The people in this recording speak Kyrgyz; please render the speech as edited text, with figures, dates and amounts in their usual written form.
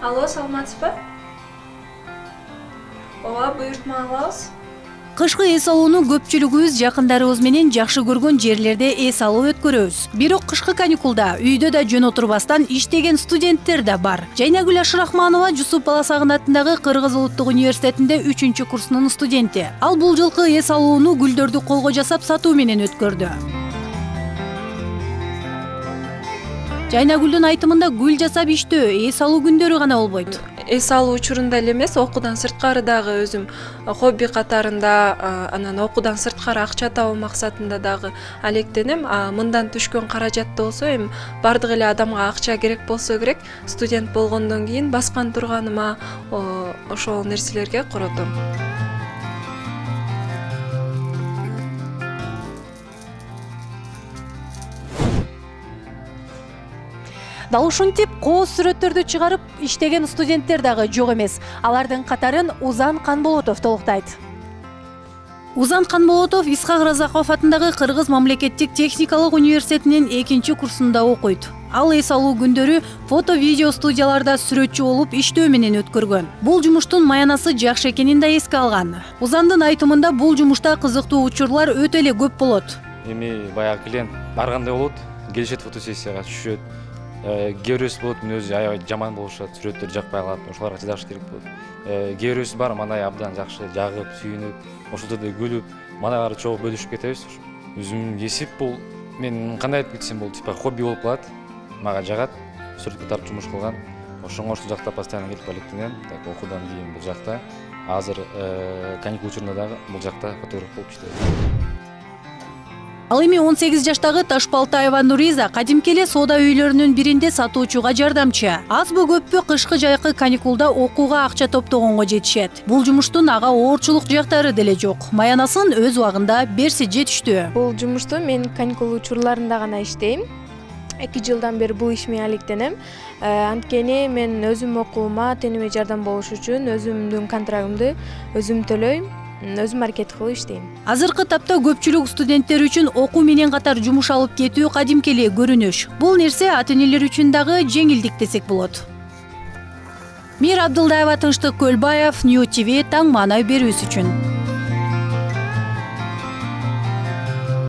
Алло, саламатсызбы? Ооба, буйртма алабыз. Кышкы эс алууну көпчүлүгүбүз жакындарыбыз менен жакшы көргөн жерлерде эс алуу өткөрөбүз. Бирок кышкы каникулда үйдө да жөн отурбастан иштеген студенттер да бар. Жайнагүл Ашырахманова Жусуп Баласагын атындагы Кыргыз улуттук университетинде 3-курсунун студенти. Ал бул жылкы эс алууну гүлдөрдү колго жасап сатуу менен өткөрдү. Жайнагүлдүн айтымында гүл жасап иштөө эс алуу күндөрү гана болбойт. Эс алуу учурунда эле эмес, окуудан сырткары дагы өзүм хобби катарында, анан окуудан сырткары акча табуу максатында дагы алектенем. Мындан түшкөн каражатты болсо эми бардык эле адамга акча керек болсо керек. Студент болгондон кийин баскан турганыма ошол нерселерге коротом. Дал ушинтип кооз сүрөттөрдү чыгарып иштеген студенттер дагы жок эмес. Алардын катарын Узан Канболотов толуктайт. Узан Канболотов Исхак Разаков атындагы Кыргыз мамлекеттик техникалык университетинин 2-курсунда окуйт. Ал эс алуу күндөрү фото-видео студияларда сүрөтчү болуп иштөө менен өткөргөн. Бул жумуштун маянасы жакшы экенин да эске алган. Узандын айтымында бул жумушта кызыктуу учурлар өтө эле көп болот. Эми баягы клиент баргандай болот, келишет фотосессияга түшөт. Кээ бирөөсү болот, мен өзү аябай жаман болушат, сүрөттөр жакпай калат, ошолорго чыдаш керек болот. Кээ бирөөсү бар, мындай абдан жакшы жагып, сүйүнүп, ошол жерде күлүп, манагары чогуу бөлүшүп кетебиз. Өзүм кесип бул, мен кандай айтып кетсем бул типа хобби болуп калат. Мага жагат, сүрөткө тартып жумуш кылган. Ошоңо ушул жакта постоянно келип алектенем. Так окуудан кийин бул жакта, азыр каникул учурунда дагы бул жакта фотограф болуп иштейм. Ал эми 18 жаштагы Ташбалтаева Нуриза кадимки эле соода үйлөрүнүн биринде сатуучуга жардамчы. Азбы көппү кышкы жайкы каникулда окууга акча топтогонго жетишет. Бул жумуштун ага оорчулук жактары деле жок. Маянасын өз убагында берсе жетиштүү. Бул жумушту мен каникул учурларында гана иштейм. 2 жылдан бери бул иш менен алектенем. Анткени мен өзүм окуума тениме жардам болуш үчүн өзүмдүн контрагымды өзүм төлөйм. Өзүм аракет кылып иштейм. Азыркы тапта көпчүлүк студенттер үчүн окуу менен катар жумуш алып кетүү кадимки эле көрүнүш. Бул нерсе ата-энелер үчүн дагы жеңилдик десек болот. Мир Абдылдаева, Тынчтык Көлбаев, Нью ТВ таң маанай берүүсү үчүн.